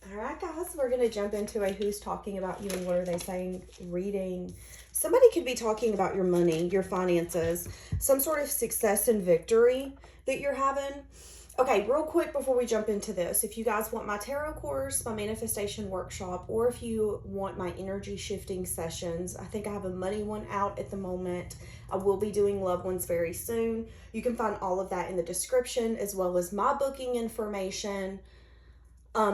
All right, guys, we're going to jump into a who's talking about you and what are they saying reading. Somebody could be talking about your money, your finances, some sort of success and victory that you're having. Okay, real quick before we jump into this, if you guys want my tarot course, my manifestation workshop, or if you want my energy shifting sessions, I think I have a money one out at the moment. I will be doing loved ones very soon. You can find all of that in the description, as well as my booking information,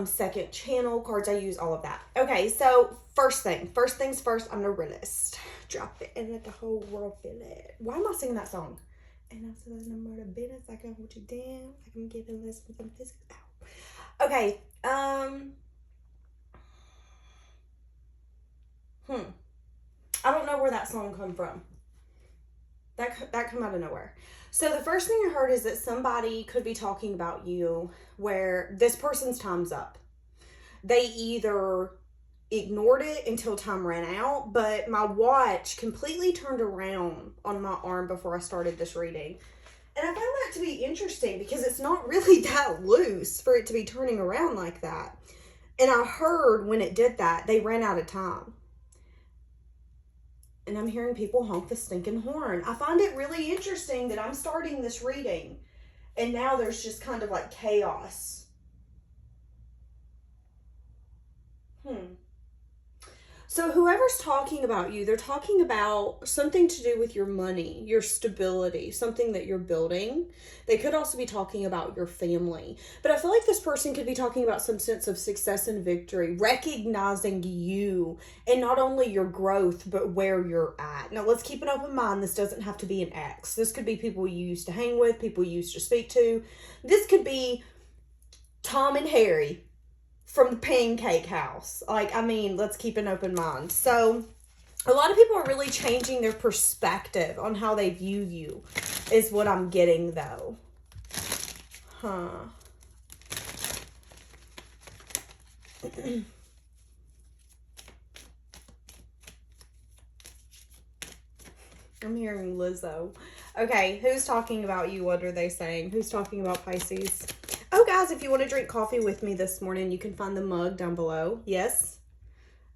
second channel, cards I use, all of that. Okay, so first things first, I'm a realist. Drop it and let the whole world feel it. Why am I singing that song? And I'm still in the murder business, I can hold you down, I can give a lesson from physics. Ow. Okay, I don't know where that song come from. That come out of nowhere. So the first thing I heard is that somebody could be talking about you where this person's time's up. They either ignored it until time ran out, but my watch completely turned around on my arm before I started this reading. And I found that to be interesting because it's not really that loose for it to be turning around like that. And I heard when it did that, they ran out of time. And I'm hearing people honk the stinking horn. I find it really interesting that I'm starting this reading and now there's just kind of like chaos. So whoever's talking about you, they're talking about something to do with your money, your stability, something that you're building. They could also be talking about your family. But I feel like this person could be talking about some sense of success and victory, recognizing you and not only your growth, but where you're at. Now, let's keep an open mind. This doesn't have to be an ex. This could be people you used to hang with, people you used to speak to. This could be Tom and Harry from the Pancake House. Like, I mean, let's keep an open mind. So, a lot of people are really changing their perspective on how they view you, is what I'm getting, though. I'm hearing Lizzo. Okay, who's talking about you? What are they saying? Who's talking about Pisces? Oh, guys, if you want to drink coffee with me this morning, you can find the mug down below. Yes,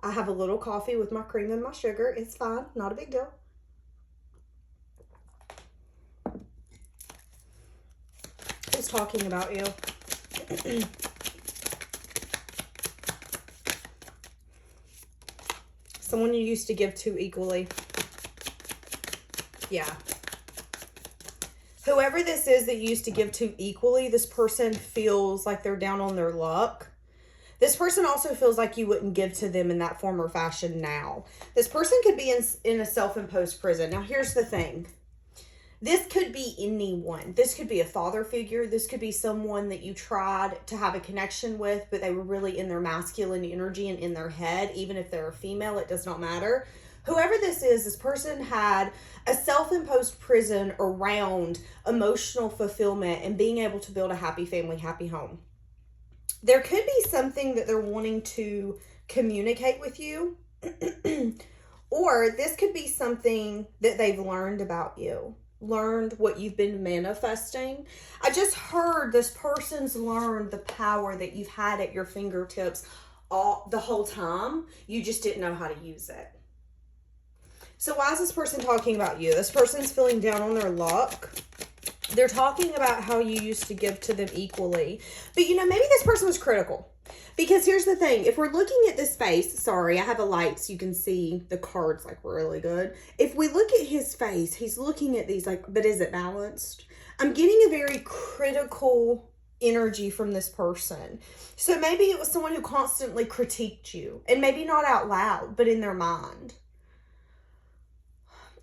I have a little coffee with my cream and my sugar. It's fine. Not a big deal. Who's talking about you? Someone you used to give to equally. Yeah. Whoever this is that you used to give to equally, this person feels like they're down on their luck. This person also feels like you wouldn't give to them in that form or fashion now. This person could be in a self-imposed prison. Now, here's the thing. This could be anyone. This could be a father figure. This could be someone that you tried to have a connection with, but they were really in their masculine energy and in their head. Even if they're a female, it does not matter. Whoever this is, this person had a self-imposed prison around emotional fulfillment and being able to build a happy family, happy home. There could be something that they're wanting to communicate with you, or this could be something that they've learned about you, learned what you've been manifesting. I just heard this person's learned the power that you've had at your fingertips the whole time. You just didn't know how to use it. So why is this person talking about you? This person's feeling down on their luck. They're talking about how you used to give to them equally. But, you know, maybe this person was critical. Because here's the thing. If we're looking at this face, sorry, I have a light so you can see the cards like really good. If we look at his face, he's looking at these like, but is it balanced? I'm getting a very critical energy from this person. So maybe it was someone who constantly critiqued you. And maybe not out loud, but in their mind.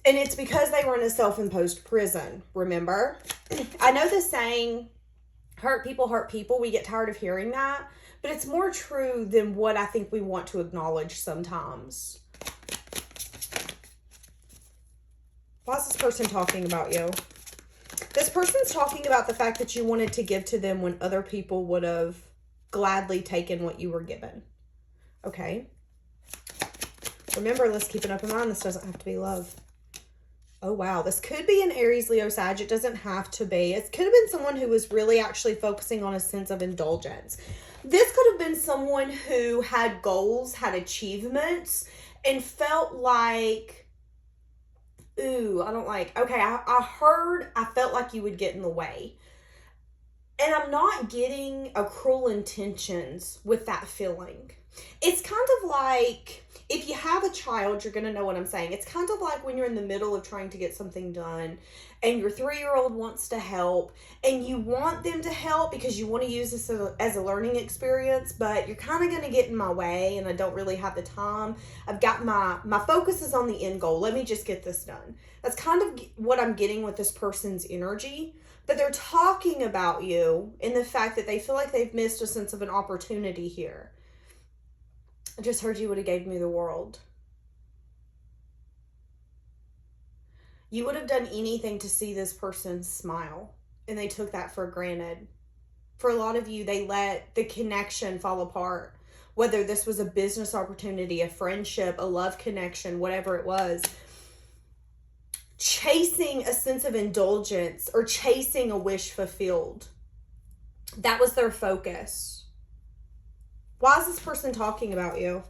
And it's because they were in a self-imposed prison, remember? I know the saying, hurt people. We get tired of hearing that. But it's more true than what I think we want to acknowledge sometimes. Why is this person talking about you? This person's talking about the fact that you wanted to give to them when other people would have gladly taken what you were given. Okay? Remember, let's keep an open mind. This doesn't have to be love. Oh, wow. This could be an Aries, Leo, Sag. It doesn't have to be. It could have been someone who was really actually focusing on a sense of indulgence. This could have been been someone who had goals, had achievements, and felt like, ooh, I don't like, okay, I felt like you would get in the way. And I'm not getting a cruel intentions with that feeling. It's kind of like, if you have a child, you're going to know what I'm saying. It's kind of like when you're in the middle of trying to get something done and your 3-year-old wants to help and you want them to help because you want to use this as a learning experience, but you're kind of going to get in my way and I don't really have the time. I've got my focus is on the end goal. Let me just get this done. That's kind of what I'm getting with this person's energy. But they're talking about you in the fact that they feel like they've missed a sense of an opportunity here. I just heard you would have gave me the world. You would have done anything to see this person smile, and they took that for granted. For a lot of you, they let the connection fall apart. Whether this was a business opportunity, a friendship, a love connection, whatever it was. Chasing a sense of indulgence or chasing a wish fulfilled. That was their focus. Why is this person talking about you?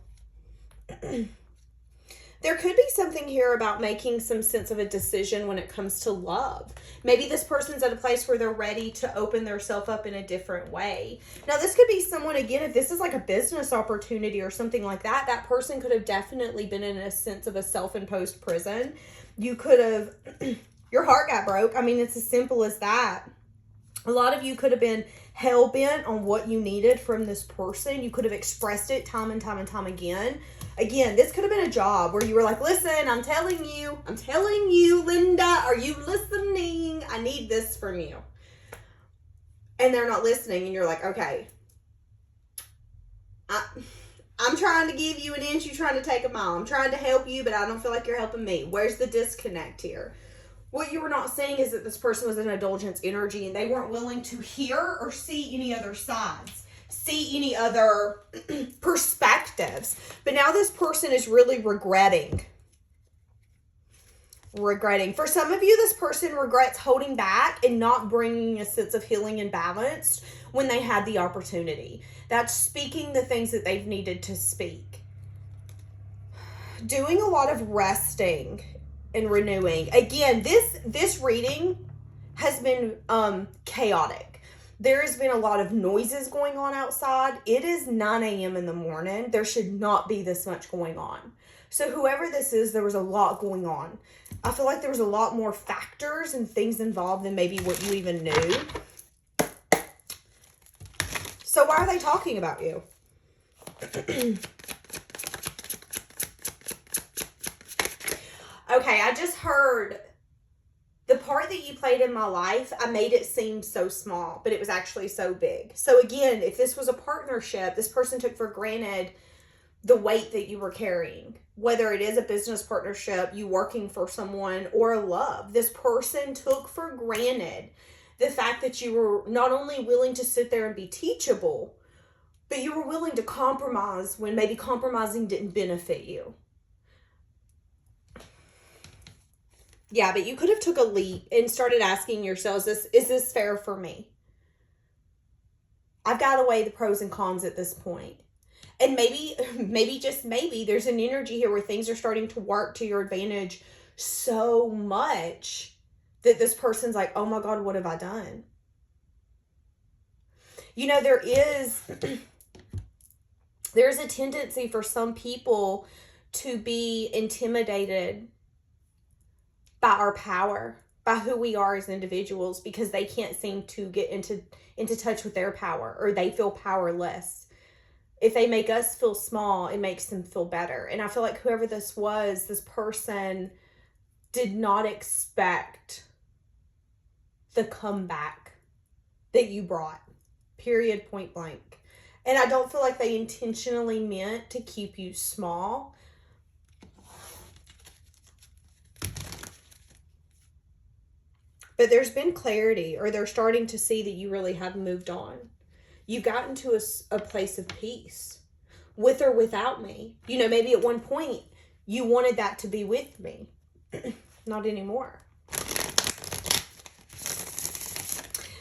There could be something here about making some sense of a decision when it comes to love. Maybe this person's at a place where they're ready to open themselves up in a different way. Now, this could be someone, again, if this is like a business opportunity or something like that, that person could have definitely been in a sense of a self-imposed prison. You could have, your heart got broke. I mean, it's as simple as that. A lot of you could have been hell-bent on what you needed from this person. You could have expressed it time and time and time again. Again, this could have been a job where you were like, listen, I'm telling you, Linda, are you listening? I need this from you. And they're not listening. And you're like, okay, I'm trying to give you an inch, you're trying to take a mile. I'm trying to help you, but I don't feel like you're helping me. Where's the disconnect here? What you were not seeing is that this person was in indulgence energy and they weren't willing to hear or see any other sides, see any other perspectives. But now this person is really regretting. For some of you, this person regrets holding back and not bringing a sense of healing and balance when they had the opportunity. That's speaking the things that they've needed to speak. Doing a lot of resting and renewing. Again, this reading has been chaotic. There has been a lot of noises going on outside. It is 9 a.m. in the morning. There should not be this much going on. So whoever this is, there was a lot going on. I feel like there was a lot more factors and things involved than maybe what you even knew. So why are they talking about you? Okay, I just heard the part that you played in my life, I made it seem so small, but it was actually so big. So again, if this was a partnership, this person took for granted the weight that you were carrying. Whether it is a business partnership, you working for someone, or a love. This person took for granted the fact that you were not only willing to sit there and be teachable, but you were willing to compromise when maybe compromising didn't benefit you. Yeah, but you could have took a leap and started asking yourselves, is this fair for me? I've got to weigh the pros and cons at this point. And maybe, just maybe, there's an energy here where things are starting to work to your advantage so much that this person's like, oh my God, what have I done? You know, there's a tendency for some people to be intimidated by our power, by who we are as individuals, because they can't seem to get into touch with their power, or they feel powerless. If they make us feel small, it makes them feel better. And I feel like whoever this was, this person did not expect the comeback that you brought. Period, point blank. And I don't feel like they intentionally meant to keep you small. But there's been clarity, or they're starting to see that you really have moved on. You've gotten to a place of peace, with or without me. You know, maybe at one point you wanted that to be with me. Not anymore.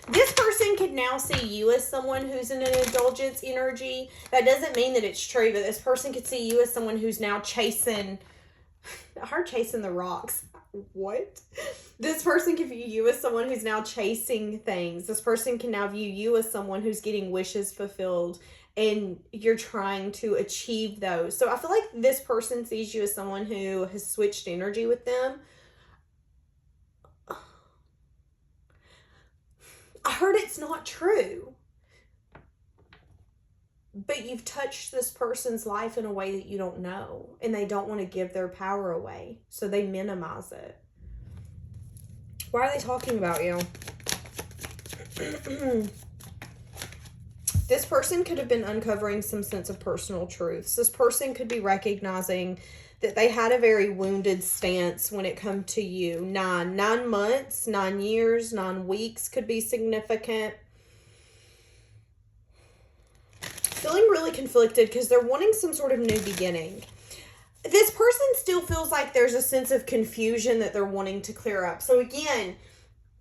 This person could now see you as someone who's in an indulgence energy. That doesn't mean that it's true, but this person could see you as someone who's now chasing the rocks. What? This person can view you as someone who's now chasing things. This person can now view you as someone who's getting wishes fulfilled and you're trying to achieve those. So I feel like this person sees you as someone who has switched energy with them. I heard it's not true. But you've touched this person's life in a way that you don't know. And they don't want to give their power away. So they minimize it. Why are they talking about you? This person could have been uncovering some sense of personal truths. This person could be recognizing that they had a very wounded stance when it comes to you. 9 months, 9 years, 9 weeks could be significant. Feeling really conflicted because they're wanting some sort of new beginning. This person still feels like there's a sense of confusion that they're wanting to clear up. So again,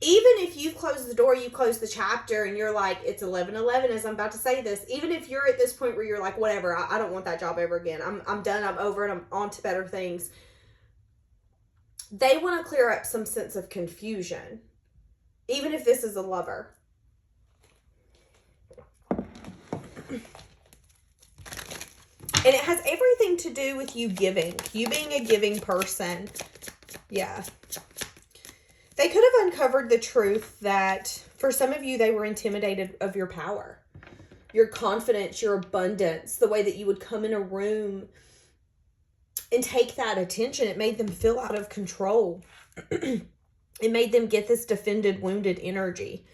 even if you've closed the door, you close the chapter and you're like, it's 11:11 as I'm about to say this. Even if you're at this point where you're like, whatever, I don't want that job ever again. I'm done. I'm over it. I'm on to better things. They want to clear up some sense of confusion. Even if this is a lover. And it has everything to do with you giving. You being a giving person. Yeah. They could have uncovered the truth that for some of you, they were intimidated of your power. Your confidence, your abundance, the way that you would come in a room and take that attention. It made them feel out of control. It made them get this defended, wounded energy.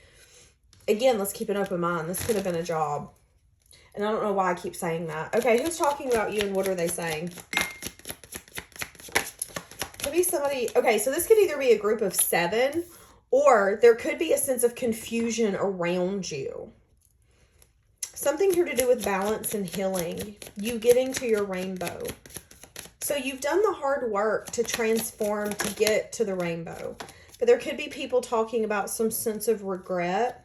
Again, let's keep an open mind. This could have been a job. And I don't know why I keep saying that. Okay, who's talking about you and what are they saying? Could be somebody. Okay, so this could either be a group of 7 or there could be a sense of confusion around you. Something here to do with balance and healing. You getting to your rainbow. So you've done the hard work to transform to get to the rainbow. But there could be people talking about some sense of regret.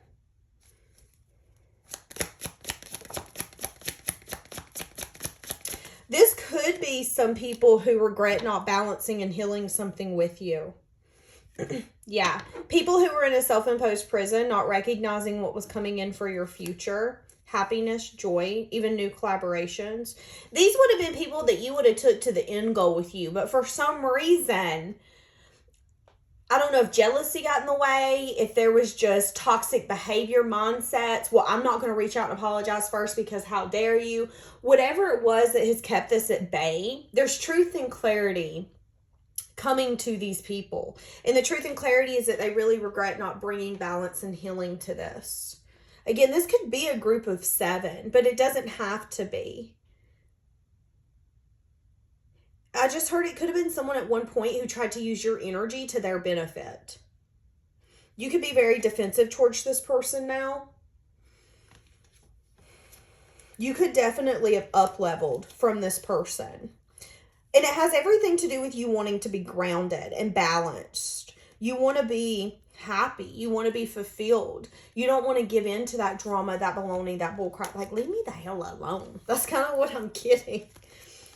This could be some people who regret not balancing and healing something with you. Yeah. People who were in a self-imposed prison, not recognizing what was coming in for your future. Happiness, joy, even new collaborations. These would have been people that you would have took to the end goal with you. But for some reason, I don't know if jealousy got in the way, if there was just toxic behavior mindsets. Well, I'm not going to reach out and apologize first because how dare you? Whatever it was that has kept this at bay, there's truth and clarity coming to these people. And the truth and clarity is that they really regret not bringing balance and healing to this. Again, this could be a group of 7, but it doesn't have to be. I just heard it could have been someone at one point who tried to use your energy to their benefit. You could be very defensive towards this person now. You could definitely have up-leveled from this person. And it has everything to do with you wanting to be grounded and balanced. You want to be happy. You want to be fulfilled. You don't want to give in to that drama, that baloney, that bullcrap. Like, leave me the hell alone. That's kind of what I'm getting.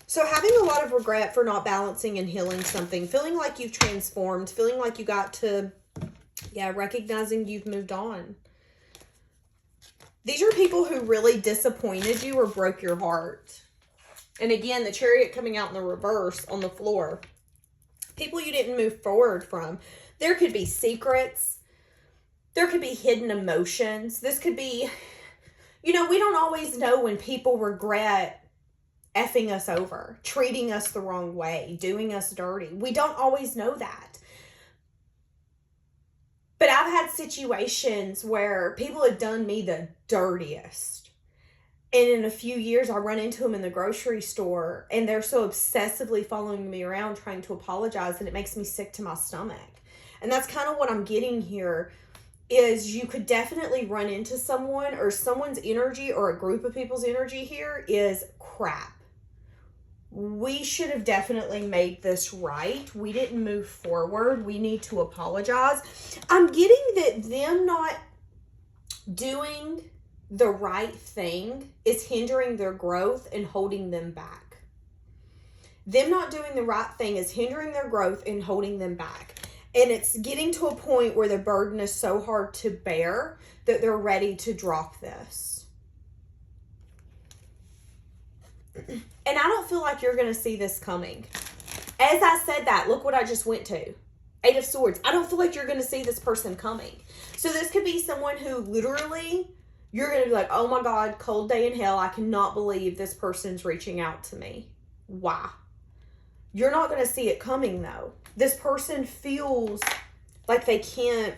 So having a lot of regret for not balancing and healing something, feeling like you've transformed, feeling like you got to, recognizing you've moved on. These are people who really disappointed you or broke your heart. And again, the Chariot coming out in the reverse on the floor. People you didn't move forward from. There could be secrets. There could be hidden emotions. This could be, we don't always know when people regret effing us over, treating us the wrong way, doing us dirty. We don't always know that. But I've had situations where people have done me the dirtiest. And in a few years, I run into them in the grocery store and they're so obsessively following me around trying to apologize and it makes me sick to my stomach. And that's kind of what I'm getting here is you could definitely run into someone or someone's energy or a group of people's energy here is crap. We should have definitely made this right. We didn't move forward. We need to apologize. I'm getting that them not doing the right thing is hindering their growth and holding them back. Them not doing the right thing is hindering their growth and holding them back. And it's getting to a point where the burden is so hard to bear that they're ready to drop this. And I don't feel like you're going to see this coming. As I said that, look what I just went to. 8 of Swords. I don't feel like you're going to see this person coming. So this could be someone who literally, you're going to be like, oh my God, cold day in hell. I cannot believe this person's reaching out to me. Why? You're not going to see it coming though. This person feels like they can't.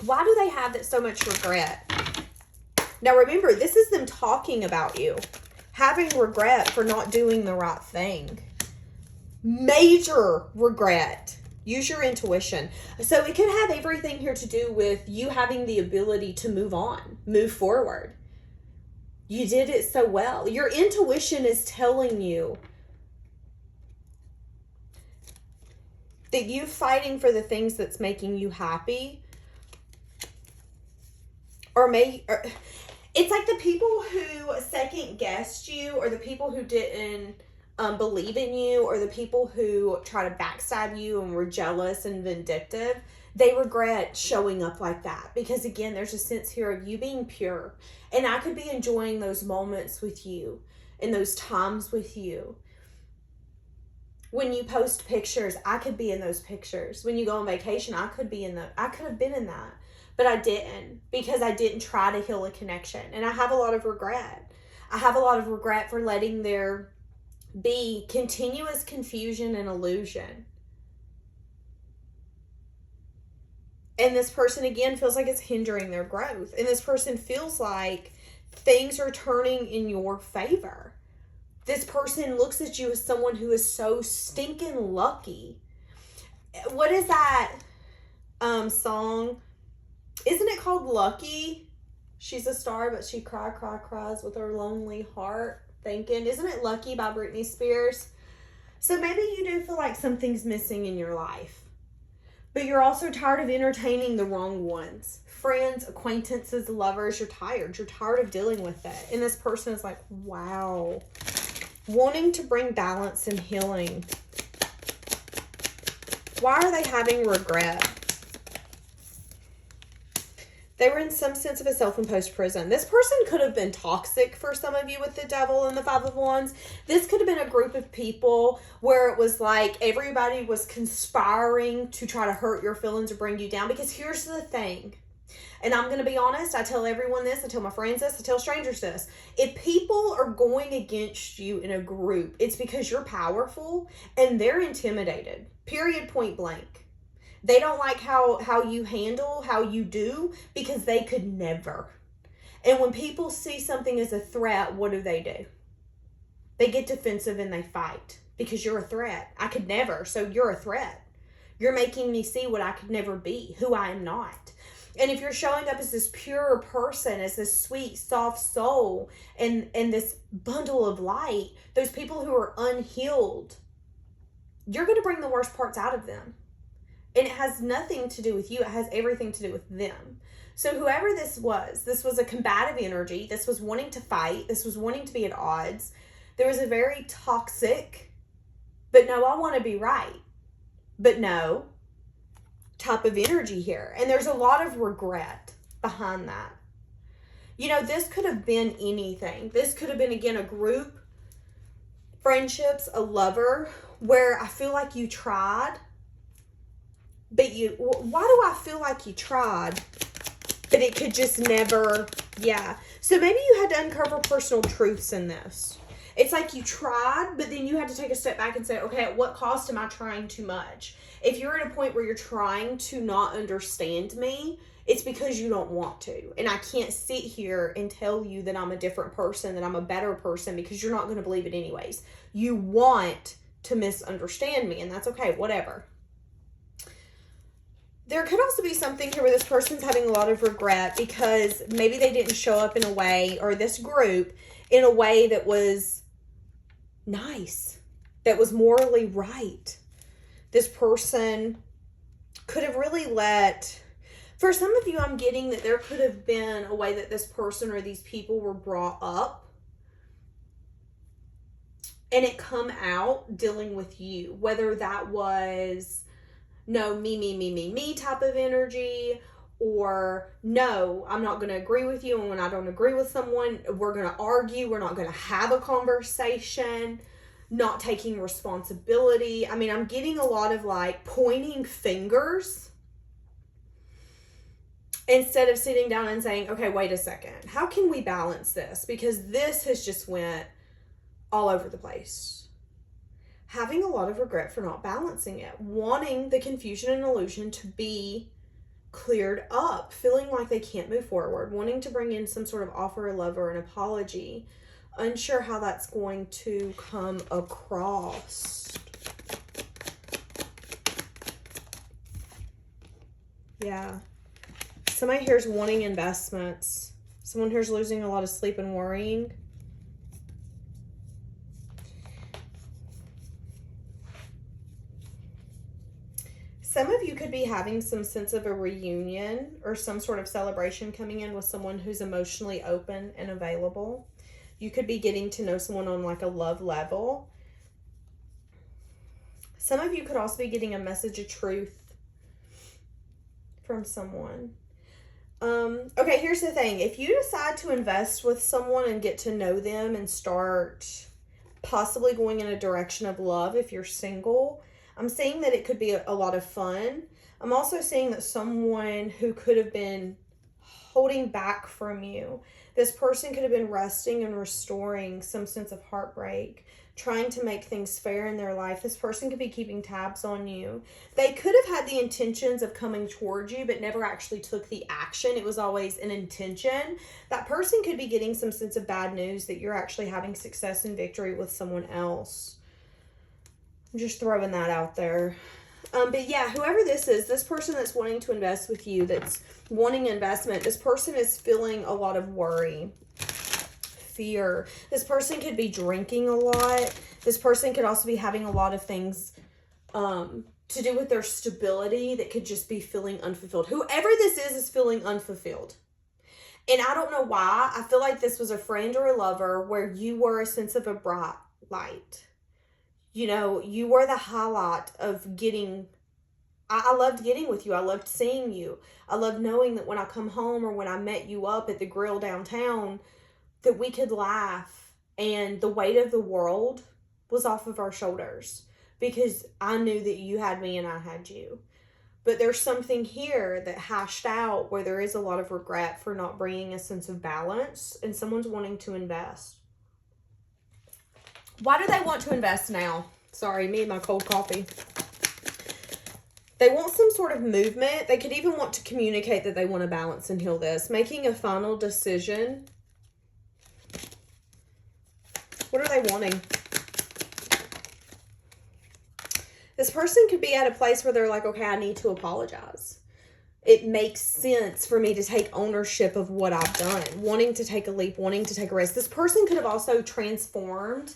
Why do they have that so much regret? Now remember, this is them talking about you. Having regret for not doing the right thing. Major regret. Use your intuition. So it could have everything here to do with you having the ability to move on, move forward. You did it so well. Your intuition is telling you that you fighting for the things that's making you happy it's like the people who second guessed you, or the people who didn't believe in you, or the people who try to backstab you and were jealous and vindictive, they regret showing up like that. Because again, there's a sense here of you being pure. And I could be enjoying those moments with you and those times with you. When you post pictures, I could be in those pictures. When you go on vacation, I could have been in that. But I didn't, because I didn't try to heal a connection. And I have a lot of regret. I have a lot of regret for letting there be continuous confusion and illusion. And this person, again, feels like it's hindering their growth. And this person feels like things are turning in your favor. This person looks at you as someone who is so stinking lucky. What is that song? Isn't it called Lucky? She's a star, but she cries with her lonely heart. Thinking, isn't it Lucky by Britney Spears? So maybe you do feel like something's missing in your life. But you're also tired of entertaining the wrong ones. Friends, acquaintances, lovers, you're tired. You're tired of dealing with it. And this person is like, wow. Wanting to bring balance and healing. Why are they having regret? They were in some sense of a self-imposed prison. This person could have been toxic for some of you with the Devil and the Five of Wands. This could have been a group of people where it was like everybody was conspiring to try to hurt your feelings or bring you down. Because here's the thing, and I'm going to be honest, I tell everyone this, I tell my friends this, I tell strangers this. If people are going against you in a group, it's because you're powerful and they're intimidated. Period, point blank. They don't like how you handle, how you do, because they could never. And when people see something as a threat, what do? They get defensive and they fight because you're a threat. I could never, so you're a threat. You're making me see what I could never be, who I am not. And if you're showing up as this pure person, as this sweet, soft soul, and this bundle of light, those people who are unhealed, you're going to bring the worst parts out of them. And it has nothing to do with you. It has everything to do with them. So whoever this was a combative energy. This was wanting to fight. This was wanting to be at odds. There was a very toxic, but no, I want to be right, but no, type of energy here. And there's a lot of regret behind that. You know, this could have been anything. This could have been, again, a group, friendships, a lover, where I feel like you tried. But why do I feel like you tried, but it could just never, yeah. So maybe you had to uncover personal truths in this. It's like you tried, but then you had to take a step back and say, okay, at what cost am I trying too much? If you're at a point where you're trying to not understand me, it's because you don't want to. And I can't sit here and tell you that I'm a different person, that I'm a better person, because you're not going to believe it anyways. You want to misunderstand me, and that's okay, whatever. There could also be something here where this person's having a lot of regret because maybe they didn't show up in a way, or this group, in a way that was nice, that was morally right. This person could have really for For some of you, I'm getting that there could have been a way that this person or these people were brought up, and it come out dealing with you. Whether that was, no, me type of energy, or no, I'm not going to agree with you. And when I don't agree with someone, we're going to argue. We're not going to have a conversation. Not taking responsibility. I mean, I'm getting a lot of like pointing fingers instead of sitting down and saying, okay, wait a second. How can we balance this? Because this has just went all over the place. Having a lot of regret for not balancing it. Wanting the confusion and illusion to be cleared up. Feeling like they can't move forward. Wanting to bring in some sort of offer of love or an apology. Unsure how that's going to come across. Yeah. Somebody here's wanting investments. Someone here's losing a lot of sleep and worrying. Some of you could be having some sense of a reunion or some sort of celebration coming in with someone who's emotionally open and available. You could be getting to know someone on like a love level. Some of you could also be getting a message of truth from someone. Okay, here's the thing. If you decide to invest with someone and get to know them and start possibly going in a direction of love if you're single, I'm saying that it could be a lot of fun. I'm also saying that someone who could have been holding back from you, this person could have been resting and restoring some sense of heartbreak, trying to make things fair in their life. This person could be keeping tabs on you. They could have had the intentions of coming towards you, but never actually took the action. It was always an intention. That person could be getting some sense of bad news that you're actually having success and victory with someone else. I'm just throwing that out there. But yeah, whoever this is, this person that's wanting to invest with you, that's wanting investment, this person is feeling a lot of worry, fear. This person could be drinking a lot. This person could also be having a lot of things to do with their stability that could just be feeling unfulfilled. Whoever this is feeling unfulfilled. And I don't know why. I feel like this was a friend or a lover where you were a sense of a bright light. You know, you were the highlight of getting, I loved getting with you. I loved seeing you. I loved knowing that when I come home or when I met you up at the grill downtown, that we could laugh and the weight of the world was off of our shoulders because I knew that you had me and I had you. But there's something here that hashed out where there is a lot of regret for not bringing a sense of balance and someone's wanting to invest. Why do they want to invest now? Sorry, me and my cold coffee. They want some sort of movement. They could even want to communicate that they want to balance and heal this. Making a final decision. What are they wanting? This person could be at a place where they're like, okay, I need to apologize. It makes sense for me to take ownership of what I've done. Wanting to take a leap, wanting to take a risk. This person could have also transformed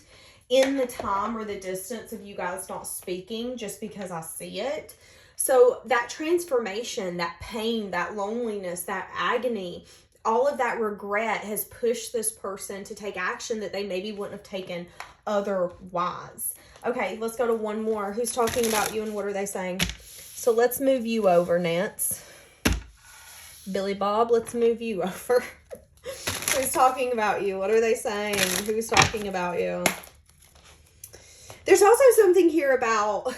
in the time or the distance of you guys not speaking just because I see it. So that transformation, that pain, that loneliness, that agony, all of that regret has pushed this person to take action that they maybe wouldn't have taken otherwise. Okay, let's go to one more. Who's talking about you and what are they saying? So let's move you over, Nance. Billy Bob, let's move you over. Who's talking about you? What are they saying? Who's talking about you? There's also something here about,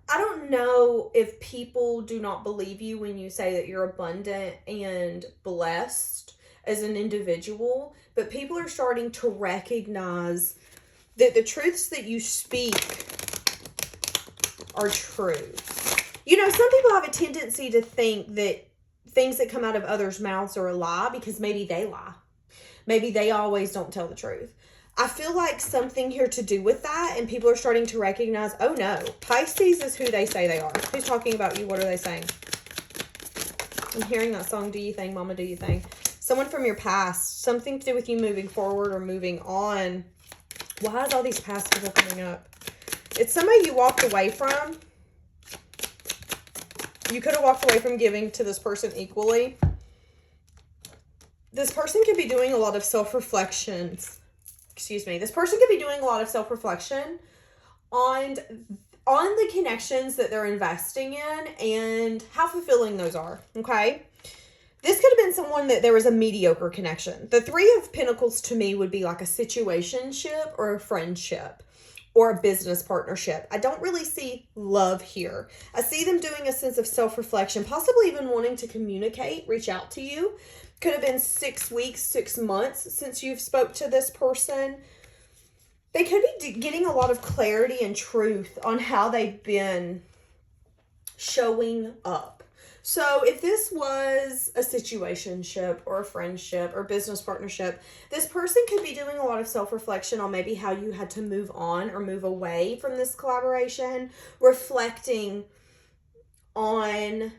I don't know if people do not believe you when you say that you're abundant and blessed as an individual, but people are starting to recognize that the truths that you speak are true. You know, some people have a tendency to think that things that come out of others' mouths are a lie because maybe they lie. Maybe they always don't tell the truth. I feel like something here to do with that, and people are starting to recognize, oh no, Pisces is who they say they are. Who's talking about you? What are they saying? I'm hearing that song, Do You Think, Mama, Do You Think? Someone from your past, something to do with you moving forward or moving on. Why is all these past people coming up? It's somebody you walked away from. You could have walked away from giving to this person equally. This person could be doing a lot of self-reflections. Excuse me. This person could be doing a lot of self-reflection on the connections that they're investing in and how fulfilling those are, okay? This could have been someone that there was a mediocre connection. The Three of Pentacles to me would be like a situationship or a friendship or a business partnership. I don't really see love here. I see them doing a sense of self-reflection, possibly even wanting to communicate, reach out to you. Could have been 6 weeks, 6 months since you've spoke to this person. They could be getting a lot of clarity and truth on how they've been showing up. So if this was a situationship or a friendship or business partnership, this person could be doing a lot of self-reflection on maybe how you had to move on or move away from this collaboration, reflecting on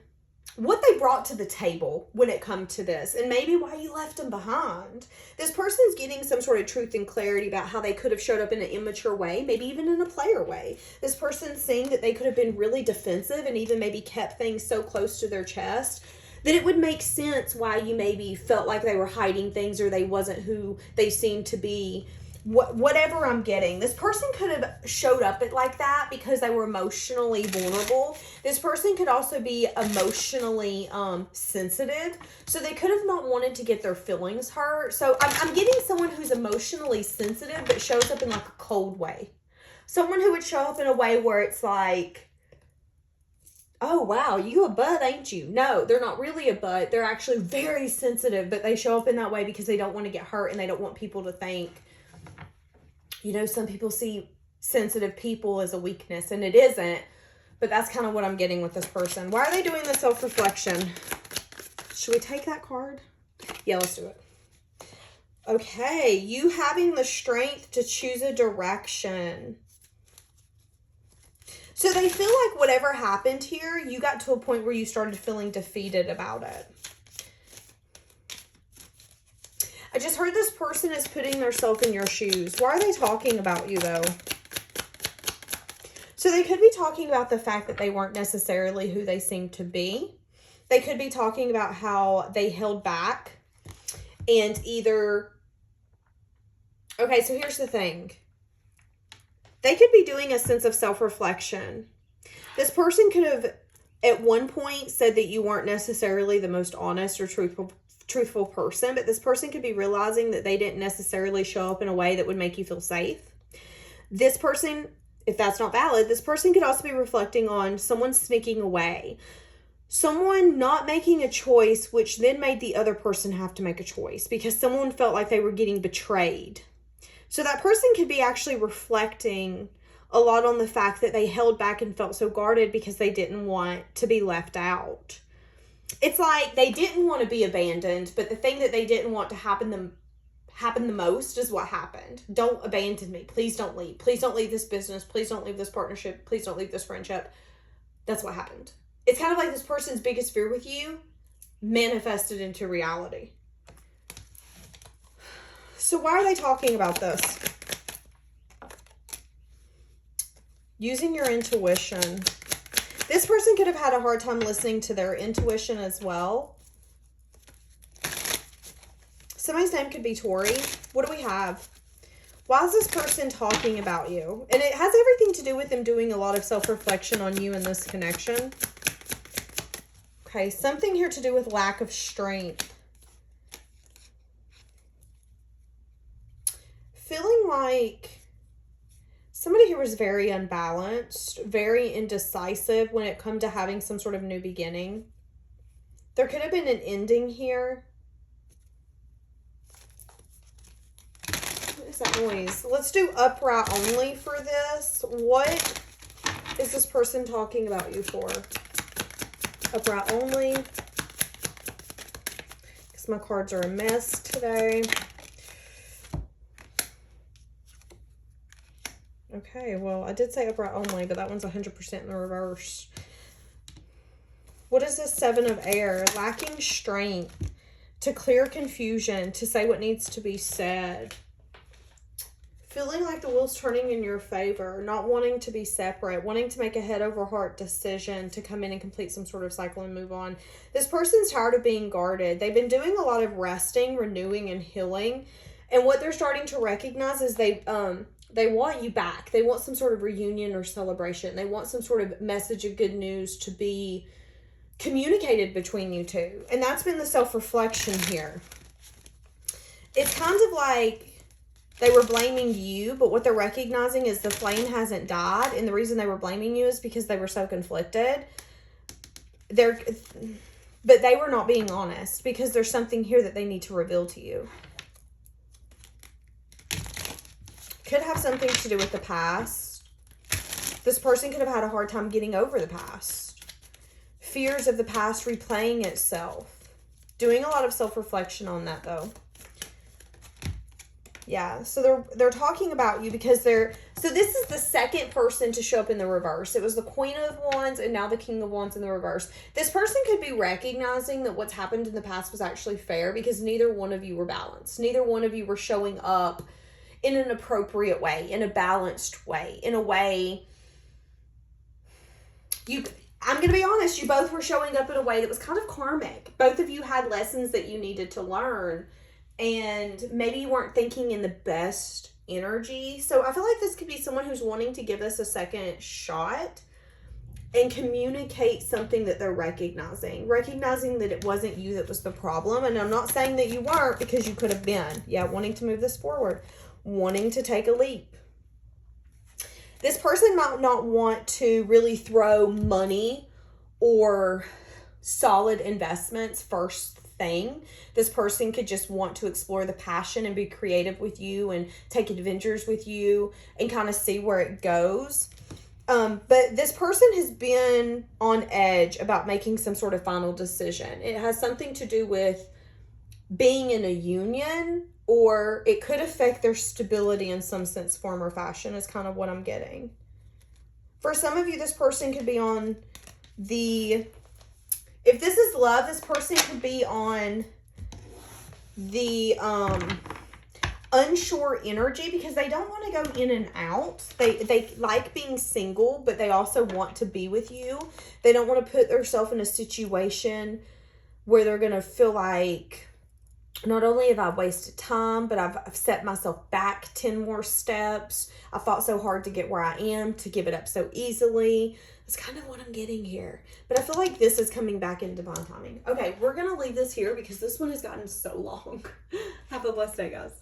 what they brought to the table when it comes to this, and maybe why you left them behind. This person's getting some sort of truth and clarity about how they could have showed up in an immature way, maybe even in a player way. This person's seeing that they could have been really defensive and even maybe kept things so close to their chest that it would make sense why you maybe felt like they were hiding things or they wasn't who they seemed to be. Whatever I'm getting, this person could have showed up like that because they were emotionally vulnerable. This person could also be emotionally sensitive, so they could have not wanted to get their feelings hurt. So I'm getting someone who's emotionally sensitive but shows up in like a cold way. Someone who would show up in a way where it's like, oh wow, you a bud, ain't you? No, they're not really a bud. They're actually very sensitive, but they show up in that way because they don't want to get hurt and they don't want people to think. You know, some people see sensitive people as a weakness, and it isn't. But that's kind of what I'm getting with this person. Why are they doing the self-reflection? Should we take that card? Yeah, let's do it. Okay, you having the strength to choose a direction. So they feel like whatever happened here, you got to a point where you started feeling defeated about it. I just heard this person is putting themselves in your shoes. Why are they talking about you, though? So they could be talking about the fact that they weren't necessarily who they seemed to be. They could be talking about how they held back and either... Okay, so here's the thing. They could be doing a sense of self-reflection. This person could have, at one point, said that you weren't necessarily the most honest or truthful person, but this person could be realizing that they didn't necessarily show up in a way that would make you feel safe. This person, if that's not valid, this person could also be reflecting on someone sneaking away, someone not making a choice, which then made the other person have to make a choice because someone felt like they were getting betrayed. So that person could be actually reflecting a lot on the fact that they held back and felt so guarded because they didn't want to be left out. It's like they didn't want to be abandoned, but the thing that they didn't want to happen the most is what happened. Don't abandon me. Please don't leave. Please don't leave this business. Please don't leave this partnership. Please don't leave this friendship. That's what happened. It's kind of like this person's biggest fear with you manifested into reality. So why are they talking about this? Using your intuition. This person could have had a hard time listening to their intuition as well. Somebody's name could be Tori. What do we have? Why is this person talking about you? And it has everything to do with them doing a lot of self-reflection on you in this connection. Okay, something here to do with lack of strength. Feeling like somebody here was very unbalanced, very indecisive when it comes to having some sort of new beginning. There could have been an ending here. What is that noise? Let's do upright only for this. What is this person talking about you for? Upright only. Because my cards are a mess today. Okay, well, I did say upright only, but that one's 100% in the reverse. What is this Seven of Air? Lacking strength, to clear confusion, to say what needs to be said. feeling like the wheel's turning in your favor, not wanting to be separate, wanting to make a head over heart decision to come in and complete some sort of cycle and move on. This person's tired of being guarded. They've been doing a lot of resting, renewing, and healing. And what they're starting to recognize is they want you back. They want some sort of reunion or celebration. They want some sort of message of good news to be communicated between you two. And that's been the self-reflection here. It's kind of like they were blaming you, but what they're recognizing is the flame hasn't died. And the reason they were blaming you is because they were so conflicted. But they were not being honest because there's something here that they need to reveal to you. Could have something to do with the past. This person could have had a hard time getting over the past. Fears of the past replaying itself. Doing a lot of self-reflection on that though. Yeah, so they're talking about you because so this is the second person to show up in the reverse. It was the Queen of Wands and now the King of Wands in the reverse. This person could be recognizing that what's happened in the past was actually fair because neither one of you were balanced. Neither one of you were showing up in an appropriate way, in a balanced way, in a way I'm going to be honest, you both were showing up in a way that was kind of karmic. Both of you had lessons that you needed to learn. And maybe you weren't thinking in the best energy. So I feel like this could be someone who's wanting to give us a second shot and communicate something that they're recognizing. Recognizing that it wasn't you that was the problem. And I'm not saying that you weren't because you could have been. Yeah, wanting to move this forward. Wanting to take a leap. This person might not want to really throw money or solid investments first thing. This person could just want to explore the passion and be creative with you and take adventures with you and kind of see where it goes. But this person has been on edge about making some sort of final decision. It has something to do with being in a union, or it could affect their stability in some sense, form, or fashion is kind of what I'm getting. For some of you, this person could be on if this is love, this person could be on the unsure energy because they don't want to go in and out. They like being single, but they also want to be with you. They don't want to put themselves in a situation where they're going to feel like, not only have I wasted time, but I've set myself back 10 more steps. I fought so hard to get where I am, to give it up so easily. That's kind of what I'm getting here. But I feel like this is coming back in divine timing. Okay, we're going to leave this here because this one has gotten so long. Have a blessed day, guys.